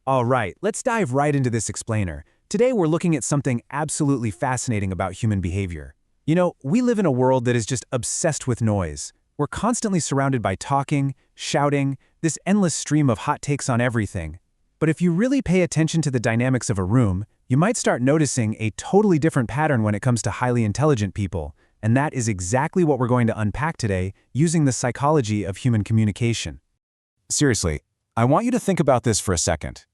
All right, let's dive right into this explainer. Today we're looking at something absolutely fascinating about human behavior. We live in a world that is just obsessed with noise. We're constantly surrounded by talking, shouting, this endless stream of hot takes on everything. But if you really pay attention to the dynamics of a room, you might start noticing a totally different pattern when it comes to highly intelligent people. And that is exactly what we're going to unpack today using the psychology of human communication. Seriously, I want you to think about this for a second.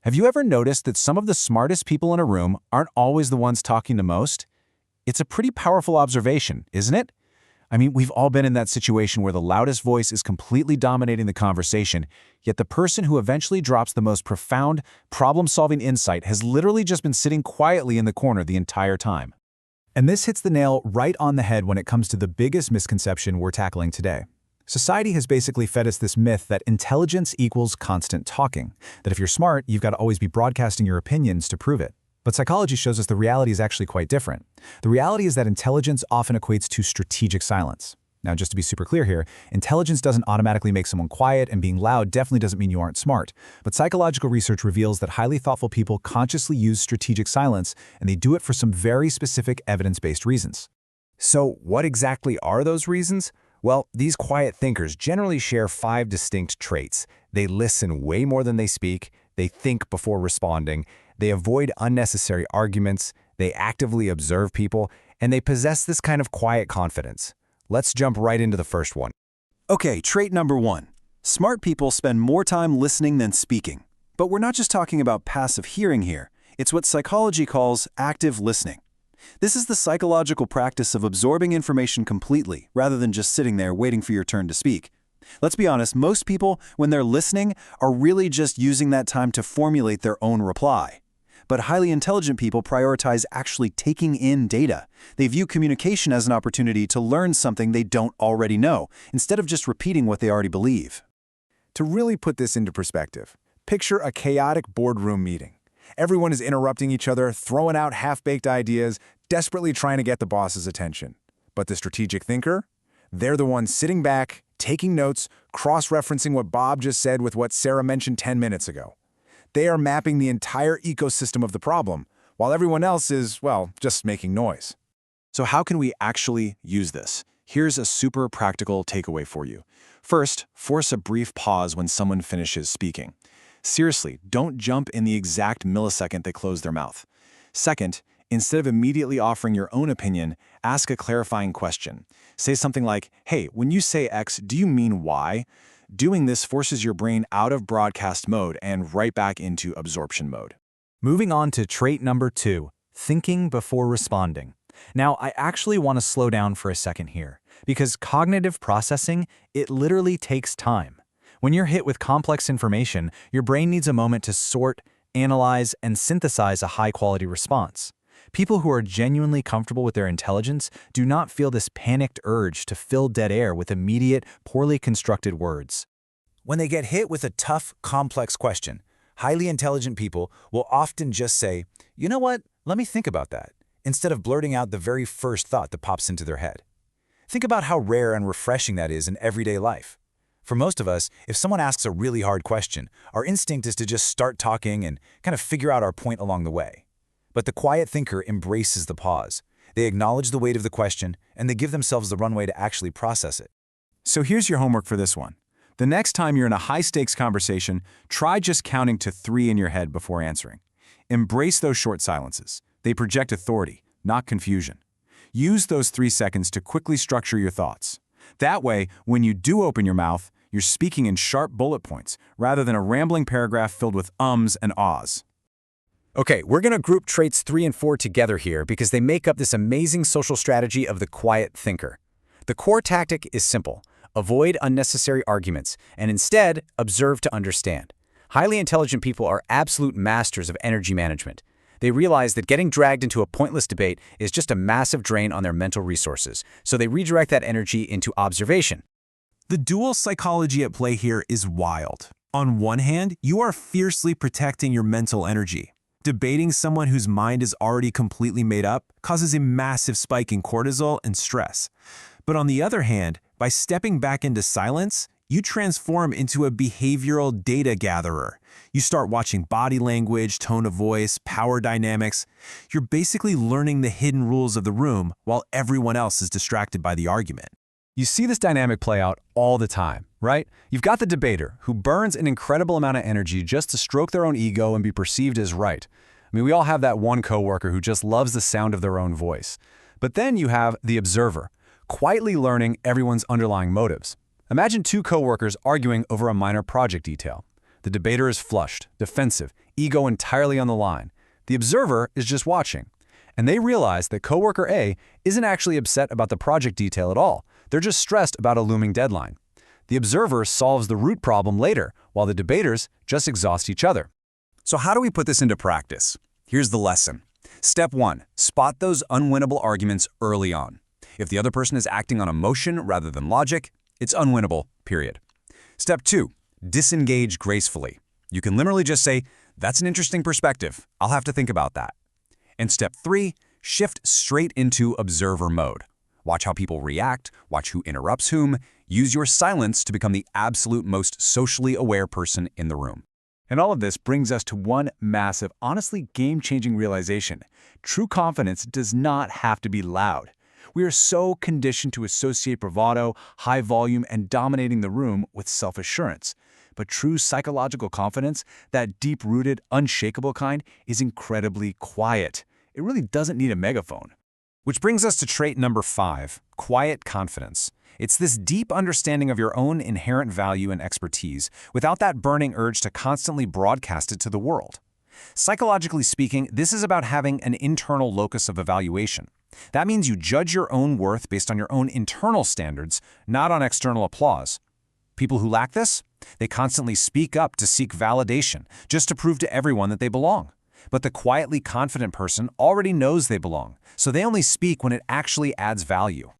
Have you ever noticed that some of the smartest people in a room aren't always the ones talking the most? It's a pretty powerful observation, isn't it? I mean, we've all been in that situation where the loudest voice is completely dominating the conversation, yet the person who eventually drops the most profound, problem-solving insight has literally just been sitting quietly in the corner the entire time. And this hits the nail right on the head when it comes to the biggest misconception we're tackling today. Society has basically fed us this myth that intelligence equals constant talking, that if you're smart, you've got to always be broadcasting your opinions to prove it. But psychology shows us the reality is actually quite different. The reality is that intelligence often equates to strategic silence. Now, just to be super clear here, intelligence doesn't automatically make someone quiet, and being loud definitely doesn't mean you aren't smart. But psychological research reveals that highly thoughtful people consciously use strategic silence, and they do it for some very specific evidence-based reasons. So, what exactly are those reasons? Well, these quiet thinkers generally share 5 distinct traits. They listen way more than they speak, they think before responding, they avoid unnecessary arguments, they actively observe people, and they possess this kind of quiet confidence. Let's jump right into the first one. Okay, trait number 1. Smart people spend more time listening than speaking. But we're not just talking about passive hearing here. It's what psychology calls active listening. This is the psychological practice of absorbing information completely, rather than just sitting there waiting for your turn to speak. Let's be honest, most people, when they're listening, are really just using that time to formulate their own reply. But highly intelligent people prioritize actually taking in data. They view communication as an opportunity to learn something they don't already know, instead of just repeating what they already believe. To really put this into perspective, picture a chaotic boardroom meeting. Everyone is interrupting each other, throwing out half-baked ideas, desperately trying to get the boss's attention. But the strategic thinker? They're the ones sitting back, taking notes, cross-referencing what Bob just said with what Sarah mentioned 10 minutes ago. They are mapping the entire ecosystem of the problem, while everyone else is, well, just making noise. So how can we actually use this? Here's a super practical takeaway for you. First, force a brief pause when someone finishes speaking. Seriously, don't jump in the exact millisecond they close their mouth. Second, instead of immediately offering your own opinion, ask a clarifying question. Say something like, "Hey, when you say X, do you mean Y?" Doing this forces your brain out of broadcast mode and right back into absorption mode. Moving on to trait number 2, thinking before responding. Now, I actually want to slow down for a second here, because cognitive processing, it literally takes time. When you're hit with complex information, your brain needs a moment to sort, analyze, and synthesize a high-quality response. People who are genuinely comfortable with their intelligence do not feel this panicked urge to fill dead air with immediate, poorly constructed words. When they get hit with a tough, complex question, highly intelligent people will often just say, "You know what, let me think about that," instead of blurting out the very first thought that pops into their head. Think about how rare and refreshing that is in everyday life. For most of us, if someone asks a really hard question, our instinct is to just start talking and kind of figure out our point along the way. But the quiet thinker embraces the pause. They acknowledge the weight of the question, and they give themselves the runway to actually process it. So here's your homework for this one. The next time you're in a high-stakes conversation, try just counting to 3 in your head before answering. Embrace those short silences. They project authority, not confusion. Use those 3 seconds to quickly structure your thoughts. That way, when you do open your mouth, you're speaking in sharp bullet points, rather than a rambling paragraph filled with ums and ahs. Okay, we're going to group traits 3 and 4 together here because they make up this amazing social strategy of the quiet thinker. The core tactic is simple. Avoid unnecessary arguments, and instead, observe to understand. Highly intelligent people are absolute masters of energy management. They realize that getting dragged into a pointless debate is just a massive drain on their mental resources, so they redirect that energy into observation. The dual psychology at play here is wild. On one hand, you are fiercely protecting your mental energy. Debating someone whose mind is already completely made up causes a massive spike in cortisol and stress. But on the other hand, by stepping back into silence, you transform into a behavioral data gatherer. You start watching body language, tone of voice, power dynamics. You're basically learning the hidden rules of the room while everyone else is distracted by the argument. You see this dynamic play out all the time, right? You've got the debater who burns an incredible amount of energy just to stroke their own ego and be perceived as right. I mean, we all have that one coworker who just loves the sound of their own voice. But then you have the observer, quietly learning everyone's underlying motives. Imagine two coworkers arguing over a minor project detail. The debater is flushed, defensive, ego entirely on the line. The observer is just watching. And they realize that coworker A isn't actually upset about the project detail at all. They're just stressed about a looming deadline. The observer solves the root problem later, while the debaters just exhaust each other. So how do we put this into practice? Here's the lesson. Step 1. Spot those unwinnable arguments early on. If the other person is acting on emotion rather than logic, it's unwinnable, period. Step 2. Disengage gracefully. You can literally just say, "That's an interesting perspective. I'll have to think about that." And step 3. Shift straight into observer mode. Watch how people react, watch who interrupts whom, use your silence to become the absolute most socially aware person in the room. And all of this brings us to one massive, honestly game-changing realization. True confidence does not have to be loud. We are so conditioned to associate bravado, high volume, and dominating the room with self-assurance. But true psychological confidence, that deep-rooted, unshakable kind, is incredibly quiet. It really doesn't need a megaphone. Which brings us to trait number 5, quiet confidence. It's this deep understanding of your own inherent value and expertise without that burning urge to constantly broadcast it to the world. Psychologically speaking, this is about having an internal locus of evaluation. That means you judge your own worth based on your own internal standards, not on external applause. People who lack this, they constantly speak up to seek validation, just to prove to everyone that they belong. But the quietly confident person already knows they belong, so they only speak when it actually adds value.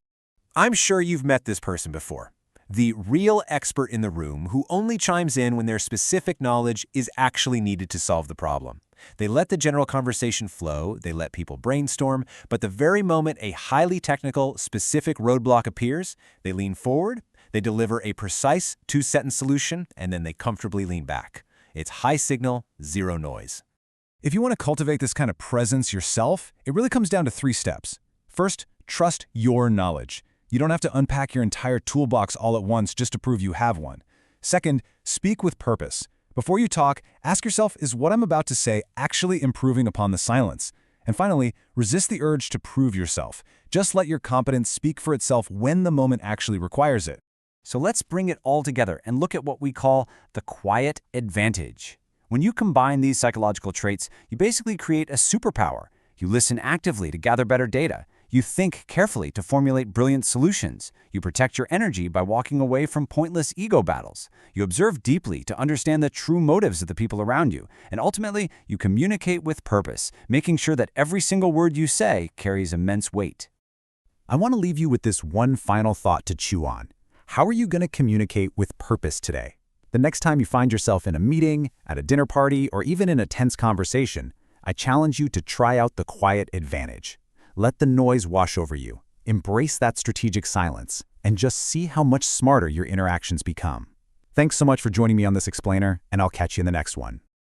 I'm sure you've met this person before. The real expert in the room who only chimes in when their specific knowledge is actually needed to solve the problem. They let the general conversation flow, they let people brainstorm, but the very moment a highly technical, specific roadblock appears, they lean forward, they deliver a precise 2-sentence solution, and then they comfortably lean back. It's high signal, zero noise. If you want to cultivate this kind of presence yourself, it really comes down to 3 steps. First, trust your knowledge. You don't have to unpack your entire toolbox all at once just to prove you have one. Second, speak with purpose. Before you talk, ask yourself, is what I'm about to say actually improving upon the silence? And finally, resist the urge to prove yourself. Just let your competence speak for itself when the moment actually requires it. So let's bring it all together and look at what we call the quiet advantage. When you combine these psychological traits, you basically create a superpower. You listen actively to gather better data. You think carefully to formulate brilliant solutions. You protect your energy by walking away from pointless ego battles. You observe deeply to understand the true motives of the people around you. And ultimately, you communicate with purpose, making sure that every single word you say carries immense weight. I want to leave you with this one final thought to chew on. How are you going to communicate with purpose today? The next time you find yourself in a meeting, at a dinner party, or even in a tense conversation, I challenge you to try out the quiet advantage. Let the noise wash over you. Embrace that strategic silence, and just see how much smarter your interactions become. Thanks so much for joining me on this explainer, and I'll catch you in the next one.